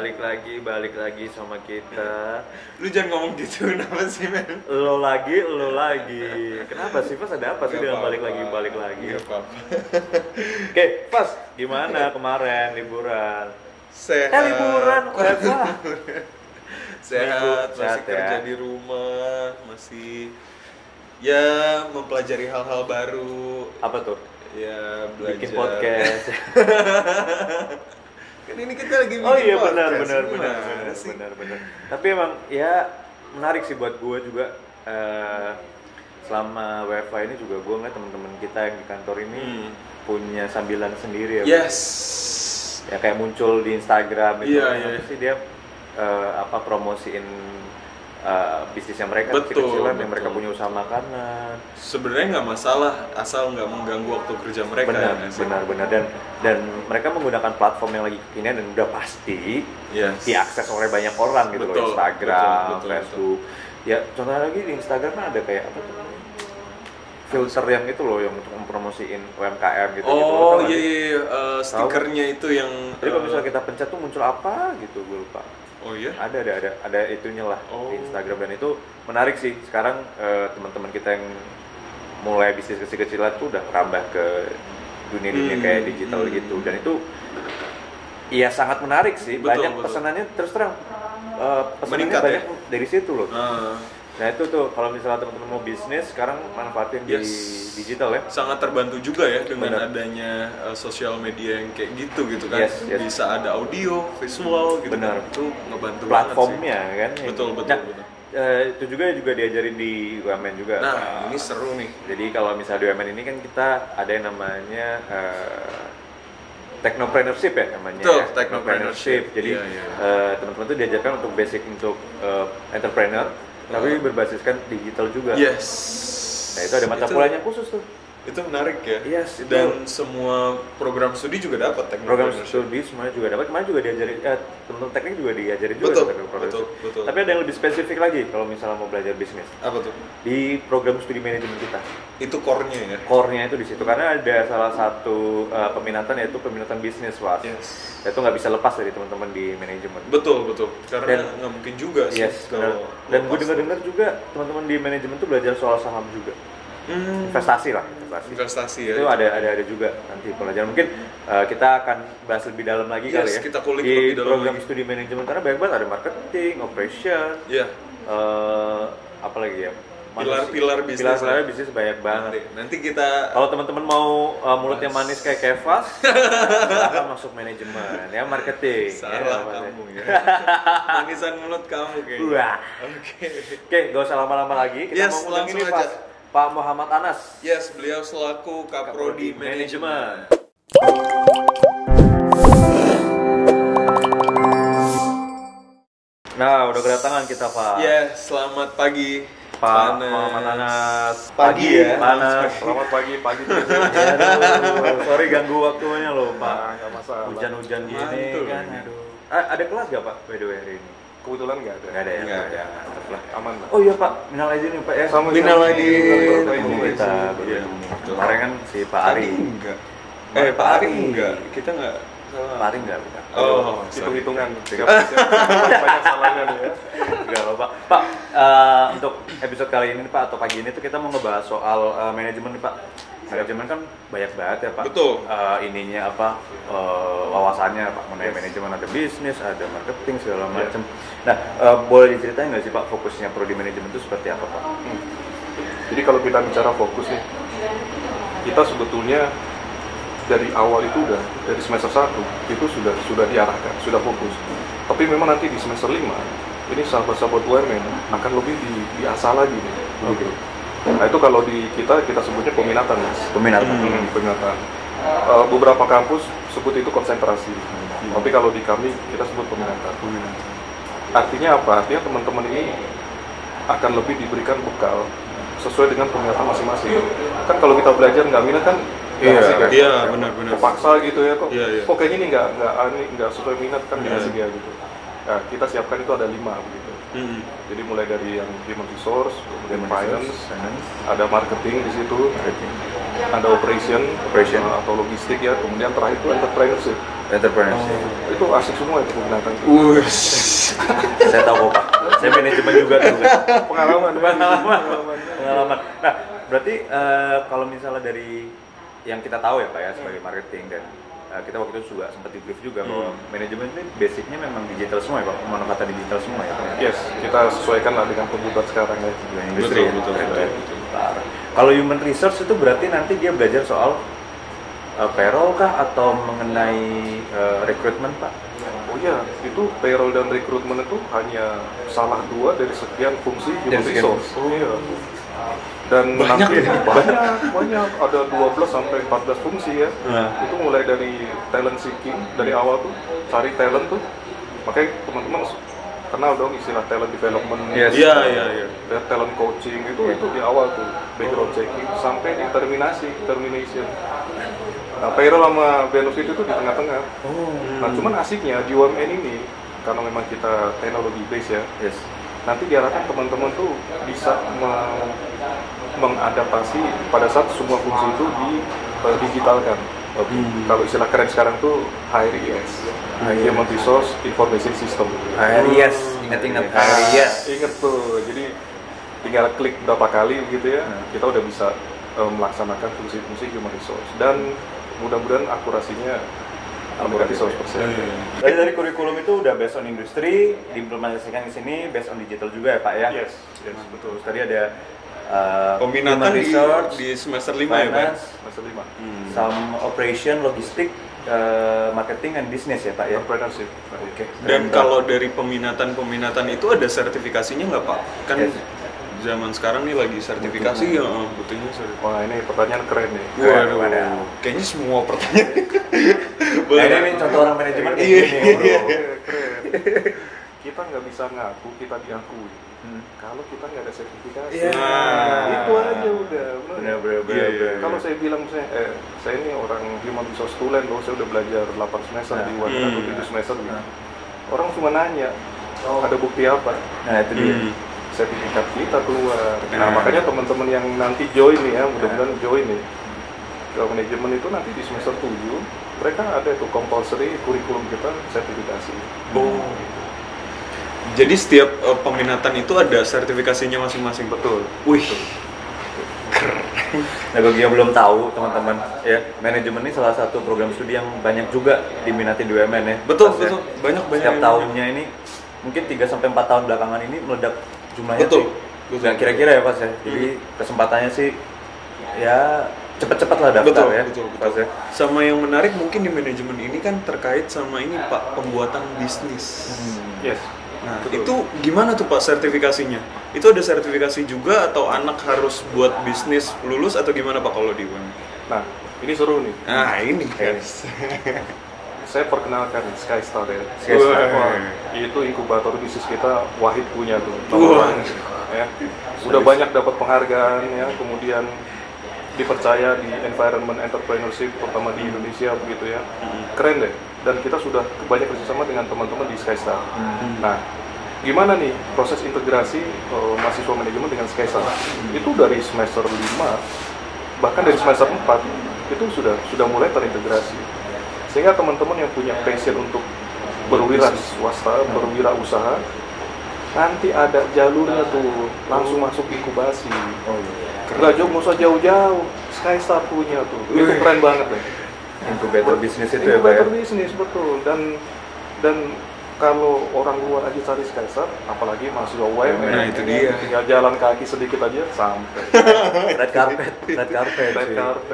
balik lagi sama kita. Lu jangan ngomong gitu, kenapa sih men? Lo lagi. Kenapa sih Pas? Ada apa sih dengan balik lagi? Gak apa-apa. Oke, Pas, gimana kemarin liburan? Sehat. Liburan, apa? Sehat, masih Sehat, kerja ya. di rumah, masih ya mempelajari hal-hal baru. Apa tuh? Ya belajar. Bikin podcast. Kan ini kita lagi bikin Oh iya podcast. benar. Tapi emang ya menarik sih buat gue juga. Selama WFH ini juga gue ngeliat teman-teman kita yang di kantor ini punya sambilan sendiri ya. Yes. Ya kayak muncul di Instagram itu. Iya. Sih dia promosiin bisnisnya mereka, Betul, kecil-kecilan yang betul. mereka punya usaha makanan. Sebenarnya nggak masalah asal nggak mengganggu waktu kerja mereka. Benar dan mereka menggunakan platform yang lagi kekinian dan udah pasti Yes. diakses oleh banyak orang gitu loh, Betul, Instagram, betul. Facebook. Ya contohnya lagi di Instagram kan ada kayak apa tuh? Filter yang itu loh yang untuk mempromosiin UMKM gitu. Oh iya, stikernya itu yang. Jadi kalau misalnya kita pencet tuh muncul apa gitu, gue lupa. Oh iya. Ada itunya lah Oh. di Instagram dan itu menarik sih. Sekarang teman-teman kita yang mulai bisnis kecil-kecilan tuh udah merambah ke dunia kayak digital gitu dan itu iya sangat menarik sih. Banyak Betul. pesanannya terus terang pesanannya Meningkat, banyak ya? dari situ loh. Ah, Nah itu tuh kalau misalnya teman-teman mau bisnis sekarang manfaatin di digital ya. sangat terbantu juga ya dengan Benar. adanya sosial media yang kayak gitu kan. Yes. Bisa ada audio, visual gitu. Benar. Kan. Itu ngebantu Platformnya banget kan. sih. Betul. Nah, itu juga diajarin di UMN juga. Nah, Pak. ini seru nih. Jadi kalau misalnya di UMN ini kan kita ada yang namanya technopreneurship ya namanya. Betul, ya. technopreneurship. Jadi Iya. teman-teman tuh diajarkan untuk basic untuk entrepreneur, tapi berbasiskan digital juga. Yes. Nah itu ada mata kuliahnya khusus tuh. Itu menarik ya. Yes, Dan semua program studi juga dapat Program technopreneurship. studi semuanya juga dapat. Kemarin juga diajarin, teman-teman teknik juga diajarin juga Betul, tentang technopreneurship. betul. Tapi ada yang lebih spesifik lagi kalau misalnya mau belajar bisnis. Apa tuh? Di program studi manajemen kita. Itu core-nya ya. Core-nya itu di situ karena ada salah satu peminatan yaitu peminatan bisnis was. Yes. Itu nggak bisa lepas dari teman-teman di manajemen. Betul. Karena Dan- nggak mungkin juga sih Yes, benar. kalau Dan gue lepas. dengar juga teman-teman di manajemen tuh belajar soal saham juga. Investasi. Investasi ya. Itu ada juga nanti pelajaran. Mungkin kita akan bahas lebih dalam lagi Yes, kali ya. kita kulik di lebih dalam program lagi. studi manajemen karena banyak banget ada marketing, operation, Iya. apa lagi ya? Pilar-pilar bisnis. Pilar-pilar bisnis banyak banget. Nanti kita Kalau teman-teman mau mulutnya manis kayak Kevas, silakan masuk manajemen ya marketing. salah ya, kamu ya. Manisan mulut kamu kayaknya. Wah. Oke, gak usah lama-lama lagi. Kita Yes, mau ngundang langsung ini aja. Pak Muhammad Anas. Yes, beliau selaku Kaprodi Manajemen. Nah, udah kedatangan kita Pak. Yes, selamat pagi. Pak Muhammad Anas. Pagi ya. Panas. Selamat pagi Aduh, sorry ganggu waktunya loh Pak. Nggak masalah. Hujan-hujan gini Mantul kan. ini. Aduh. Ada kelas gak Pak by the way hari ini? Kebetulan nggak ada. Nggak ada ya? Nggak ada. Lah. Aman lah. Oh iya Pak, minal aizin nih Pak ya. Sama Minal sama. aidin. Ketemu kita Iya, bertemu. betul. Kemarin kan si Pak Ari. Enggak. Pak Ari. enggak. Kita enggak salah. Pak Ari enggak bukan? Oh, Hitung-hitungan. Banyak salahnya nih ya. Enggak apa-apa. Pak, untuk episode kali ini Pak atau pagi ini tuh kita mau ngebahas soal manajemen nih Pak. Manajemen kan banyak banget ya Pak. Betul. Ininya apa wawasannya Pak mengenai manajemen, ada bisnis, ada marketing segala macam. Nah, boleh diceritain nggak sih Pak fokusnya prodi manajemen itu seperti apa Pak? Jadi kalau kita bicara fokus nih, kita sebetulnya dari awal itu udah dari semester 1 itu sudah diarahkan, sudah fokus. Tapi memang nanti di semester 5 ini sahabat-sahabat UMN akan lebih diasah lagi nih. Oke. Nah itu kalau di kita sebutnya peminatan mas. Peminatan. Peminatan. Beberapa kampus sebut itu konsentrasi. Tapi kalau di kami kita sebut peminatan. Artinya apa? Artinya teman-teman ini akan lebih diberikan bekal sesuai dengan peminatan masing-masing. Kan kalau kita belajar nggak minat kan nggak asik ya. Iya, benar-benar. Terpaksa gitu ya kok. Iya. Kok kayaknya ini nggak sesuai minat kan nggak asik ya gitu. Nah, kita siapkan itu ada 5 begitu. Jadi mulai dari yang human resource, kemudian finance, ada marketing di situ, ada operation atau logistik ya, kemudian terakhir itu entrepreneurship. Entrepreneurship. Itu asik semua itu peminatan. Saya tahu kok Pak. Saya manajemen juga dulu. Pengalaman. Nah, berarti kalau misalnya dari yang kita tahu ya Pak ya sebagai marketing dan kita waktu itu juga sempat di brief juga bahwa manajemen ini basicnya memang digital semua ya Pak, kata digital semua ya Pak. Yes, kita sesuaikan lah dengan kebutuhan sekarang ya. Industri. Betul. Kalau human resource itu berarti nanti dia belajar soal payroll kah atau mengenai rekrutmen Pak? Oh iya, itu payroll dan rekrutmen itu hanya salah 2 dari sekian fungsi human resource. Oh iya. Dan Banyak nanti ya? banyak ada 12 sampai 14 fungsi ya. Itu mulai dari talent seeking dari awal tuh cari talent tuh. Makanya teman-teman kenal dong istilah talent development. Yes. Iya. Dan talent coaching itu di awal tuh, background checking sampai di termination. Nah, payroll sama benefit itu di tengah-tengah. Nah, cuman asiknya di UMN ini karena memang kita teknologi base ya. Yes. Nanti diarahkan teman-teman tuh bisa mengadaptasi pada saat semua fungsi itu digitalkan. Kalau istilah keren sekarang tuh HRIS, Human Resource Information System. HRIS, ingat HRIS. Ingat tuh, jadi tinggal klik berapa kali gitu ya, kita udah bisa melaksanakan fungsi-fungsi human resource dan mudah-mudahan akurasinya mendekati 100%. Dari kurikulum itu udah based on industri, diimplementasikan di sini based on digital juga ya Pak ya? Yes, betul. Tadi ada Peminatan human research, di semester 5 ya Pak? finance, Semester 5. some operation, logistik, marketing and business ya Pak ya? Entrepreneurship. Oke. Dan kalau dari peminatan itu ada sertifikasinya nggak Pak? Kan Yes. zaman sekarang nih lagi sertifikasi ya, butuhnya sertifikasi. Wah, ini pertanyaan keren nih. Waduh, kayaknya semua pertanyaan. Nah, ini contoh orang manajemen kayak gini bro. Keren. Kita nggak bisa ngaku, kita diakui. Kalau kita nggak ada sertifikasi. Itu aja udah. Bener. Kalau saya bilang misalnya, saya ini orang human resource student loh, saya udah belajar 8 semester di UAN atau 7 semester gitu. Orang cuma nanya, ada bukti apa? Nah itu dia. Sertifikat kita keluar. Nah, makanya teman-teman yang nanti join nih ya, mudah-mudahan join nih ke manajemen itu nanti di semester 7 mereka ada tuh compulsory kurikulum kita sertifikasi. Jadi setiap peminatan itu ada sertifikasinya masing-masing. Betul. Wih. Nah bagi yang belum tahu teman-teman ya, manajemen ini salah satu program studi yang banyak juga diminati di UMN ya. Betul. Pas ya. Banyak. Setiap tahunnya ini mungkin 3-4 tahun belakangan ini meledak jumlahnya Betul. sih. Nah kira-kira ya Pas ya. Jadi kesempatannya sih ya cepet-cepet lah daftar ya. Betul. Pas ya. Sama yang menarik mungkin di manajemen ini kan terkait sama ini Pak, pembuatan bisnis. Yes. Nah, Betul. itu gimana tuh Pak sertifikasinya? Itu ada sertifikasi juga atau anak harus buat bisnis lulus atau gimana Pak kalau di UMN? Nah, ini seru nih. Nah, ini guys. Saya perkenalkan Skystar ya. Skystar. Wah, itu inkubator bisnis kita Wahid punya tuh. Wah. Ya. Udah banyak dapat penghargaan ya, kemudian dipercaya di environment entrepreneurship terutama di Indonesia begitu ya. Keren deh. Dan kita sudah banyak kerjasama dengan teman-teman di Skystar. Nah, gimana nih proses integrasi mahasiswa manajemen dengan Skystar? Itu dari semester 5, bahkan dari semester 4 itu sudah mulai terintegrasi. Sehingga teman-teman yang punya passion untuk berwira swasta, berwirausaha, nanti ada jalurnya tuh langsung masuk inkubasi. Nggak usah jauh-jauh, Skystar punya tuh. Itu keren banget deh. Inkubator bisnis itu ya Pak ya. Inkubator bisnis betul. Dan kalau orang luar aja cari Skystar, apalagi mahasiswa UMN, Nah, itu dia. tinggal jalan kaki sedikit aja sampai. Red carpet. Red sih. carpet.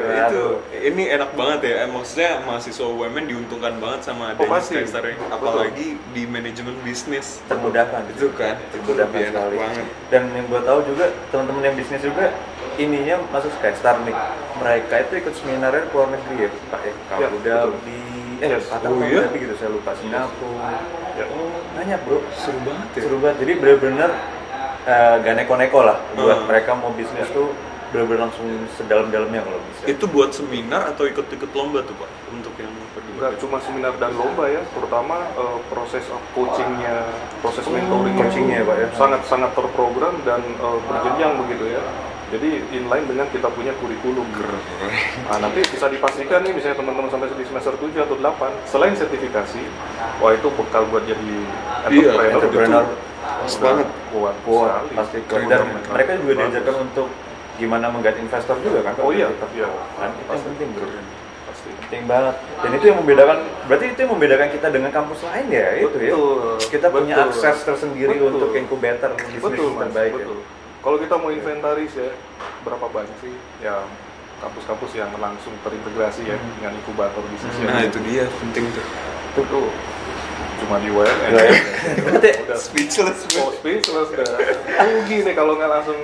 Itu ini enak banget ya. Maksudnya mahasiswa UMN diuntungkan banget sama adanya pasti. Skystar ini. Apalagi di manajemen bisnis. Termudahkan. Itu kan, itu Termudahkan lebih enak sekali. banget. Dan yang gue tahu juga teman-teman yang bisnis juga ininya masuk Skystar nih. Mereka itu ikut seminarnya ke luar negeri ya Pak ya. Kalau Ya, udah betul. di Yes. Qatar Oh, iya? gitu saya lupa Singapura. Ya. Banyak bro. Seru banget ya. Seru banget. Jadi bener-bener gak neko-neko lah buat mereka mau bisnis tuh bener-bener langsung sedalam-dalamnya kalau bisa. Itu buat seminar atau ikut-ikut lomba tuh Pak untuk yang kedua? Nggak cuma seminar dan lomba ya, terutama proses coachingnya, proses mentoringnya coachingnya, Pak, ya. sangat-sangat terprogram dan berjenjang begitu ya. Jadi inline dengan kita punya kurikulum. Nah, nanti bisa dipastikan nih misalnya teman-teman sampai di semester 7 atau 8, selain sertifikasi, wah itu bekal buat jadi entrepreneur. Pas banget. Kuat sekali. Pasti. Dan mereka juga diajarkan untuk gimana menggait investor juga kan? Oh iya, iya. Kan itu yang penting bro. Pasti. Penting banget. Dan itu yang membedakan, berarti itu yang membedakan kita dengan kampus lain ya, itu ya. Kita punya akses tersendiri untuk inkubator bisnis terbaik. Betul. Kalau kita mau inventaris ya, berapa banyak sih ya kampus-kampus yang langsung terintegrasi ya dengan inkubator bisnis. Nah itu dia penting tuh. Itu cuma di UMN. Udah Speechless. Speechless dah. Rugi nih kalau nggak langsung.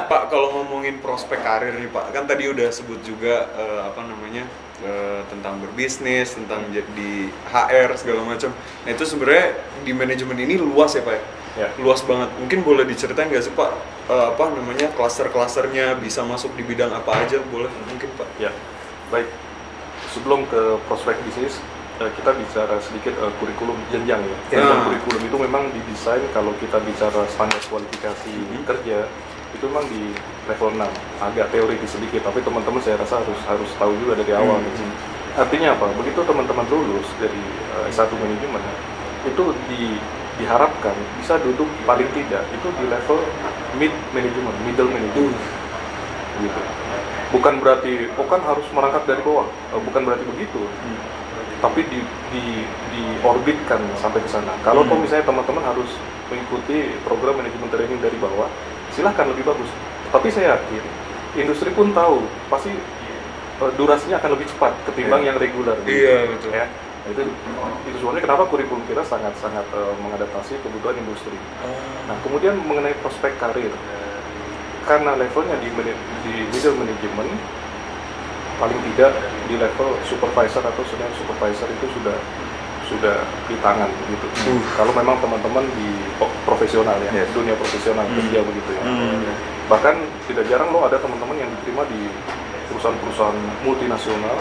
Pak, kalau ngomongin prospek karir nih Pak, kan tadi udah sebut juga tentang berbisnis, tentang jadi HR segala macam. Nah itu sebenarnya di manajemen ini luas ya Pak. Ya. Luas banget. Mungkin boleh diceritain nggak sih Pak, klaster-klasternya bisa masuk di bidang apa aja? Boleh mungkin Pak? Ya, baik. Sebelum ke prospek bisnis, kita bicara sedikit kurikulum jenjang ya. Jenjang kurikulum itu memang didesain kalau kita bicara standar kualifikasi kerja itu memang di level 6. Agak teoritis sedikit, tapi teman-teman saya rasa harus tahu juga dari awal. Artinya apa? Begitu teman-teman lulus dari S1 manajemen, itu diharapkan bisa duduk paling tidak itu di level middle management gitu. Bukan berarti harus merangkak dari bawah, bukan berarti begitu, tapi di orbitkan sampai ke sana. Kalau misalnya teman-teman harus mengikuti program manajemen training dari bawah, silahkan, lebih bagus. Tapi saya yakin industri pun tahu pasti durasinya akan lebih cepat ketimbang yang reguler. Iya betul. Ya. Itu sebenarnya kenapa kurikulum kita sangat mengadaptasi kebutuhan industri. Nah, kemudian mengenai prospek karir, karena levelnya di middle management, paling tidak di level supervisor atau senior supervisor itu sudah di tangan begitu. Kalau memang teman-teman di profesional ya, dunia profesional kerja begitu ya. Bahkan tidak jarang ada teman-teman yang diterima di perusahaan-perusahaan multinasional.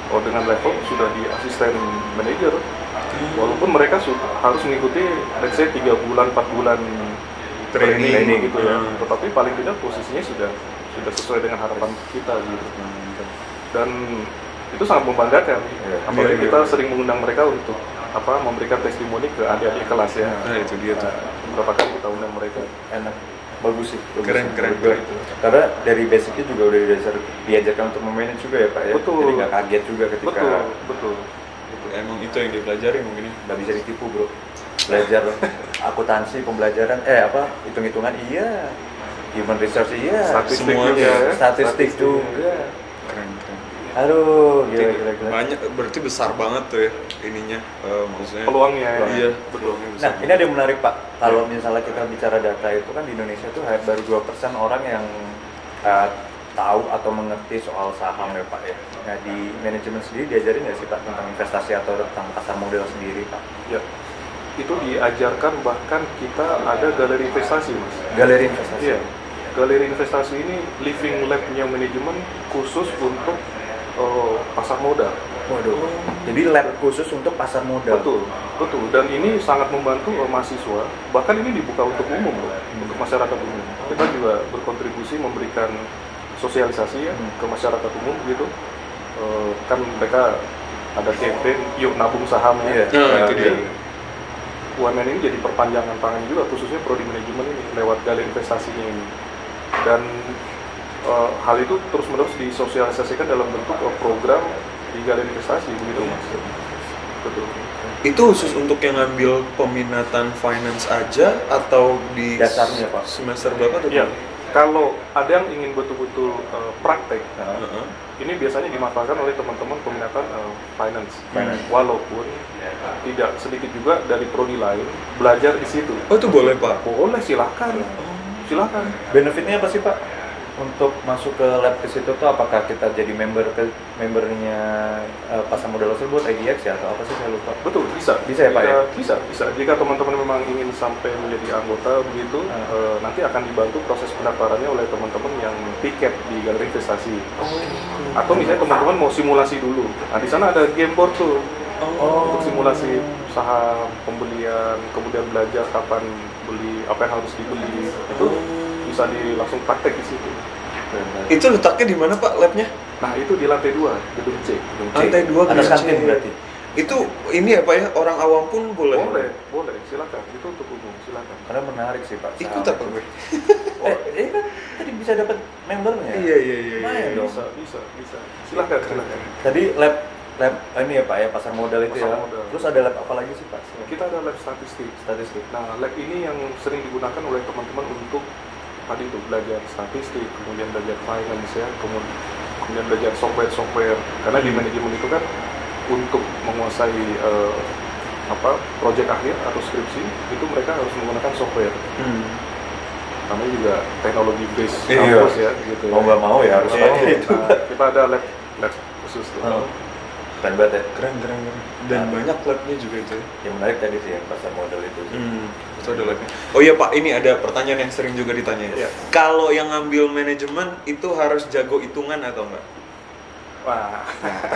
Dengan level sudah di asisten manajer, walaupun mereka harus mengikuti let's say 3 bulan, 4 bulan training gitu ya, tetapi paling tidak posisinya sudah sesuai dengan harapan kita gitu. Dan itu sangat membanggakan, apalagi kita sering mengundang mereka untuk memberikan testimoni ke adik-adik kelas ya. Nah itu dia tuh. Beberapa kali kita undang mereka. Enak. Bagus sih. Keren. Itu. Karena dari basicnya juga udah diajarkan untuk memanage juga ya Pak ya. Betul. Jadi nggak kaget juga ketika. Betul. Emang itu yang dipelajari mungkin ya. Nggak bisa ditipu bro. Belajar akuntansi, pembelajaran, hitung-hitungan iya, human resource iya, semuanya statistik juga. Keren. Aduh, gila. Banyak, berarti besar banget tuh ya ininya, maksudnya. Peluangnya ya. Iya, betul. Nah, ini ada yang menarik Pak. Kalau misalnya kita bicara data itu kan di Indonesia tuh baru 2% orang yang tahu atau mengerti soal saham ya Pak ya. Nah, di manajemen sendiri diajarin nggak sih Pak tentang investasi atau tentang pasar modal sendiri Pak? Ya, itu diajarkan, bahkan kita ada galeri investasi Mas. Galeri investasi? Iya. Galeri investasi ini living lab-nya manajemen khusus untuk pasar modal. Waduh. Jadi lab khusus untuk pasar modal. Betul. Dan ini sangat membantu mahasiswa. Bahkan ini dibuka untuk umum, untuk masyarakat umum. Kita juga berkontribusi memberikan sosialisasi ya ke masyarakat umum gitu. Kan mereka ada campaign yuk nabung saham ya. Itu dia. UMN ini jadi perpanjangan tangan juga, khususnya prodi manajemen ini lewat galeri investasinya ini. Dan hal itu terus-menerus disosialisasikan dalam bentuk program di galeri investasi begitu Mas. Betul. Itu khusus untuk yang ngambil peminatan finance aja atau di dasarnya Pak? Semester berapa tuh? Iya. Kalau ada yang ingin betul-betul praktek, ini biasanya dimanfaatkan oleh teman-teman peminatan finance. Walaupun tidak sedikit juga dari prodi lain belajar di situ. Oh itu boleh Pak? Boleh, silakan. Benefitnya apa sih Pak? Untuk masuk ke lab ke situ tuh apakah kita jadi membernya pasar modal tersebut, IDX ya atau apa sih, saya lupa. Betul, bisa ya Pak ya? Bisa. Jika teman-teman memang ingin sampai menjadi anggota begitu, nanti akan dibantu proses pendaftarannya oleh teman-teman yang tiket di galeri investasi. Atau misalnya teman-teman mau simulasi dulu. Nah di sana ada game board tuh. Untuk simulasi saham, pembelian, kemudian belajar kapan beli, apa yang harus dibeli. Itu bisa bisa langsung praktek di situ. Itu letaknya di mana Pak labnya? Nah itu di lantai 2, gedung C. Lantai 2 Ada kantin berarti. Itu ini ya Pak ya, orang awam pun boleh? Boleh, silakan. Itu untuk umum, silakan. Karena menarik sih Pak. Ikut apa gue? Kan tadi bisa dapat membernya. Iya. Lumayan dong. Bisa. Silakan. Tadi lab ini ya Pak ya, pasar modal itu Pasar ya. modal. Terus ada lab apa lagi sih Pak? Kita ada lab statistik. Statistik. Nah, lab ini yang sering digunakan oleh teman-teman untuk tadi itu belajar statistik, kemudian belajar finance ya, kemudian belajar software. Karena di manajemen itu kan untuk menguasai proyek akhir atau skripsi itu mereka harus menggunakan software. Namanya juga teknologi base kampus ya, gitu. Mau nggak mau ya harus pakai itu. Nah, kita ada lab khusus tuh. Keren banget ya. Keren. Dan banyak labnya juga itu. Yang menarik tadi sih yang pasar modal itu. Itu ada labnya. Oh iya Pak, ini ada pertanyaan yang sering juga ditanya. Iya. Kalau yang ngambil manajemen itu harus jago hitungan atau enggak? Wah,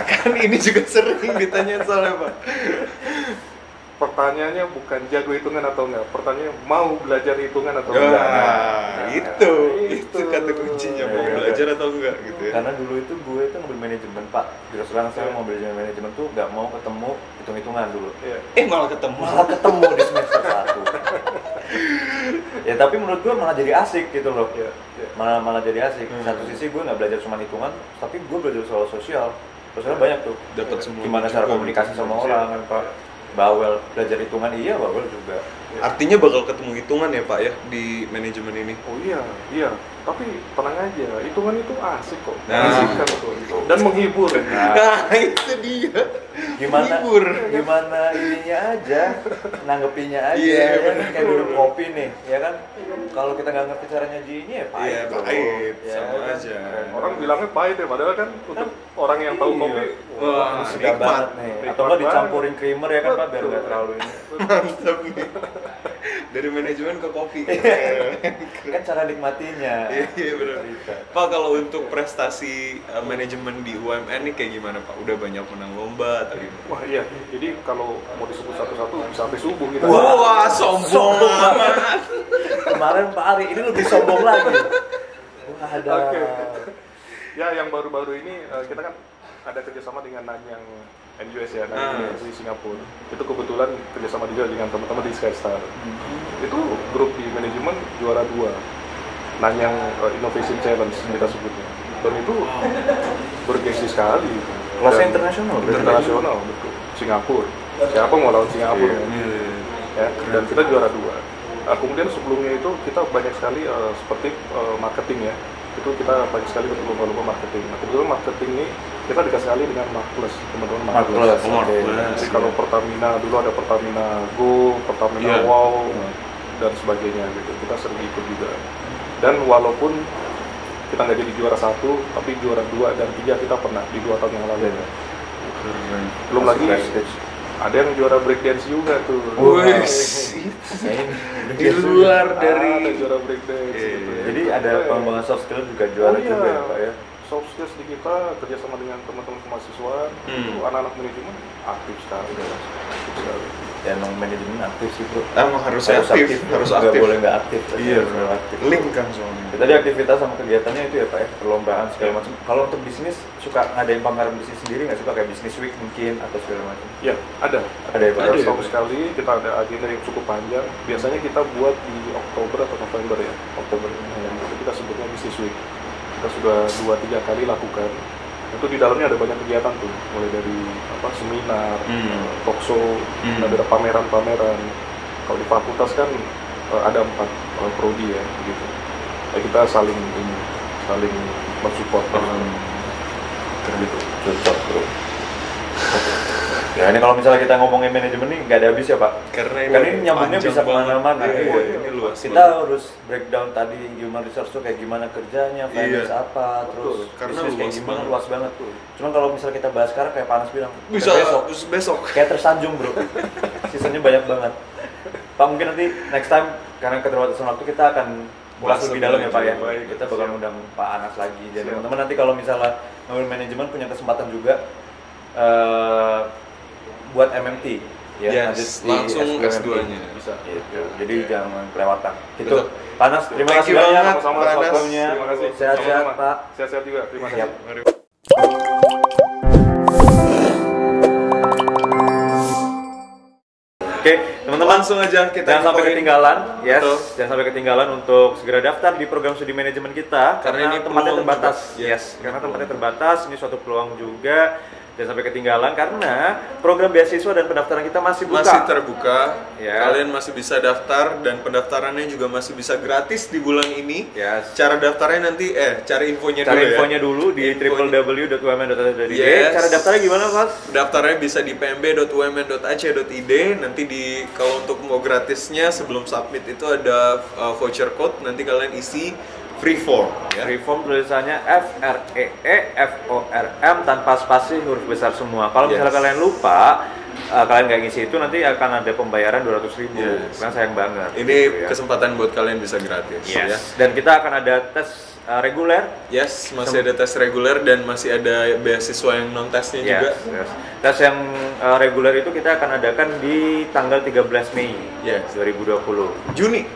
Kan ini juga sering ditanya soalnya Pak. pertanyaannya bukan jago hitungan atau enggak, pertanyaannya mau belajar hitungan atau enggak. Itu kata kuncinya, mau belajar atau enggak gitu ya. Karena dulu itu gue itu ngambil manajemen Pak. Terus terang saya mau belajar manajemen tuh nggak mau ketemu hitung-hitungan dulu. Malah ketemu. Malah ketemu di semester 1. Ya tapi menurut gue malah jadi asik gitu loh. Malah jadi asik. Satu sisi gue nggak belajar cuma hitungan, tapi gue belajar soal sosial. Sosial banyak tuh. Dapat semua. Gimana cara komunikasi sama orang kan Pak. Bawel, belajar hitungan iya, bawel juga. Artinya bakal ketemu hitungan ya Pak ya di manajemen ini. Oh iya. Tapi tenang aja, hitungan itu asik kok. Nah. Asik kan itu. Dan menghibur. Nah, itu dia. Gimana Menghibur. gimana ininya aja, nanggepinnya aja. Iya, Ya kan? bener. Kayak minum kopi nih, ya kan? Kalau kita nggak ngerti caranya nyinya ya pahit. Iya, dong. pahit. Ya, Sama kan? aja. Orang bilangnya pahit ya, padahal kan untuk orang yang tahu Iya. kopi, Wah, Sudah nikmat. banget nih. Nikmat Atau nggak banget. dicampurin creamer ya kan Pak, biar Betul. nggak terlalu ini. Mantap nih. Dari manajemen ke kopi. Kan cara nikmatinya. Iya benar. Pak, kalau untuk prestasi manajemen di UMN nih kayak gimana Pak? Udah banyak menang lomba atau gimana? wah iya. Jadi kalau mau disebut satu-satu bisa sampai subuh kita. Wah, sombong amat. Kemarin Pak Ari ini lebih sombong lagi. Wah ada. Oke. Ya, yang baru-baru ini kita kan ada kerjasama dengan Nanyang NUS ya, Nanyang University Singapura. Itu kebetulan kerjasama juga dengan teman-teman di Skystar. Itu grup di manajemen juara 2. Nanyang Innovation Challenge kita sebutnya. Dan itu bergengsi sekali. Kelasnya Dan internasional, berarti? Internasional, betul. Singapura. Siapa mau lawan Singapura? Ya, dan kita juara 2. Kemudian sebelumnya itu kita banyak sekali seperti marketing ya. Itu kita banyak sekali ikut lomba-lomba marketing. Nah, kebetulan marketing ini kita dikasih kali dengan Markless, teman-teman Markless. Jadi kalau Pertamina dulu ada Pertamina Go, Pertamina Wow dan sebagainya gitu. Kita sering ikut juga. Dan walaupun kita nggak jadi juara 1, tapi juara 2 dan 3 kita pernah di 2 tahun yang lalu. Belum lagi ada yang juara breakdance juga tuh. Di luar dari ada juara breakdance. Gitu. Jadi ada pengembangan soft skill juga juara juga ya Pak ya. Soft skills di kita kerjasama dengan teman-teman mahasiswa itu anak-anak manajemen aktif sekali. Aktif sekali. Ya emang manajemen aktif sih bro. Emang harus aktif. Nggak boleh nggak aktif. Iya, harus aktif. link kan soalnya. Ya, tadi aktivitas sama kegiatannya itu ya Pak ya, perlombaan segala macam. Kalau untuk bisnis suka ngadain pameran bisnis sendiri nggak, suka kayak bisnis week mungkin atau segala macam? Ya, ada. Ada ya Pak. Ada setahun sekali kita ada agenda yang cukup panjang. Biasanya kita buat di Oktober atau November ya. Oktober. Itu kita sebutnya business week. Kita sudah 2-3 kali lakukan. Itu di dalamnya ada banyak kegiatan tuh, mulai dari seminar, talk show, dan ada pameran-pameran. Kalau di fakultas kan ada 4 prodi ya, gitu. Nah, kita saling mensupport. Gitu. Cocok bro. Ya ini kalau misalnya kita ngomongin manajemen nih nggak ada habis ya Pak. Karena ini nyambungnya panjang bisa kemana-mana. banget. Ini luas. Kita harus breakdown tadi human resource tuh kayak gimana kerjanya, finance apa, terus Karena bisnis kayak luas gimana, banget. luas banget tuh. Cuman kalau misalnya kita bahas sekarang kayak Panas bilang, Bisa besok. kayak tersanjung bro. Sisanya banyak banget. Pak mungkin nanti next time karena keterbatasan waktu kita akan bahas lebih dalam ya Pak ya. Baik, Kita bakal siap. undang Pak Anas lagi. Jadi Siap. teman-teman nanti kalau misalnya ngambil manajemen punya kesempatan juga buat MMT. ya, Yes, lanjut di langsung S2 S2-nya. Bisa. gitu. Jadi jangan kelewatan. Gitu. Betul. Panas, terima Thank kasih you banyak banget, sama Panas. waktunya. Terima kasih. Sehat-sehat, Sama-sama. Pak. Sehat-sehat juga. Terima kasih. Siap. Mari. Oke, teman-teman, Langsung aja kita jangan sampai infoin. ketinggalan, yes. Betul. Jangan sampai ketinggalan untuk segera daftar di program studi manajemen kita Karena ini tempatnya peluang terbatas. juga. Yes, Yes, karena ini tempatnya terbatas, ini suatu peluang juga. Jangan sampai ketinggalan karena program beasiswa dan pendaftaran kita masih buka. Masih terbuka, Ya. kalian masih bisa daftar dan pendaftarannya juga masih bisa gratis di bulan ini. Yes. Cara daftarnya nanti, cari infonya Cari dulu infonya ya. dulu di Infonya. www.umn.ac.id. Yes. Cara daftarnya gimana, Mas? Daftarnya bisa di pmb.umn.ac.id. Nanti kalau untuk mau gratisnya sebelum submit itu ada voucher code. Nanti kalian isi free form. Ya. Reform tulisannya FREEFORM tanpa spasi huruf besar semua. Kalau misalnya Yes. kalian lupa, kalian nggak ngisi itu nanti akan ada pembayaran 200.000. Yes. Kan sayang banget. Ini gitu ya. kesempatan buat kalian bisa gratis. Yes. Ya. Dan kita akan ada tes reguler. Yes, masih ada tes reguler dan masih ada beasiswa yang non tesnya juga. Yes. Tes yang reguler itu kita akan adakan di tanggal 13 Mei Yes. 2020. Juni.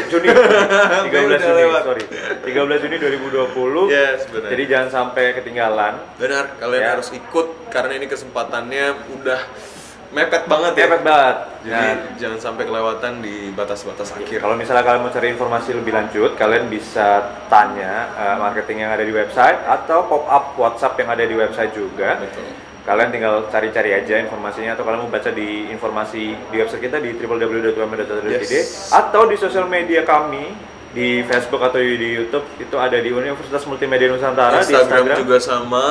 Juni. 13 Udah Juni, lewat. sorry. 13 Juni 2020. Yes, benar. Jadi jangan sampai ketinggalan. Benar, kalian Ya. harus ikut karena ini kesempatannya udah mepet banget ya. Mepet banget. Jadi Nah, jangan sampai kelewatan di batas-batas akhir. kalau misalnya kalian mau cari informasi lebih lanjut, kalian bisa tanya marketing yang ada di website atau pop up WhatsApp yang ada di website juga. Betul. Kalian tinggal cari-cari aja informasinya atau kalian mau baca di informasi di website kita di www.umn.ac.id Yes. atau di sosial media kami di Facebook atau di YouTube itu ada di Universitas Multimedia Nusantara. Di Instagram juga sama,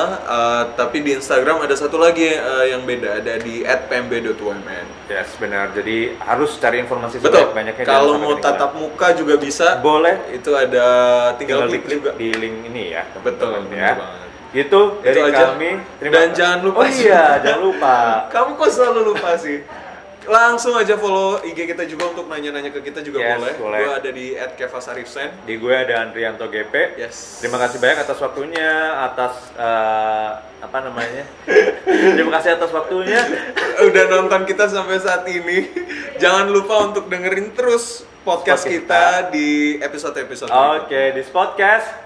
tapi di Instagram ada satu lagi yang beda, ada di @pmb.umn. Yes, benar. Jadi harus cari informasi Betul. sebanyak-banyaknya. Kalau jangan mau sampai ketinggalan. tatap muka juga bisa. boleh, Itu ada tinggal klik juga. di link ini ya. Betul, teman-teman benar ya. banget. Gitu dari aja. kami. Dan jangan lupa. Oh iya, jangan lupa. Kamu kok selalu lupa sih? Langsung aja follow IG kita juga untuk nanya-nanya ke kita juga Yes, boleh. boleh. Gue ada di @kevasarifsen. Di gue ada Andrianto GP. Yes. Terima kasih banyak atas waktunya, atas apa namanya? Terima kasih atas waktunya. Udah nonton kita sampai saat ini. Jangan lupa untuk dengerin terus podcast Podcast kita di episode-episode Oke, di podcast.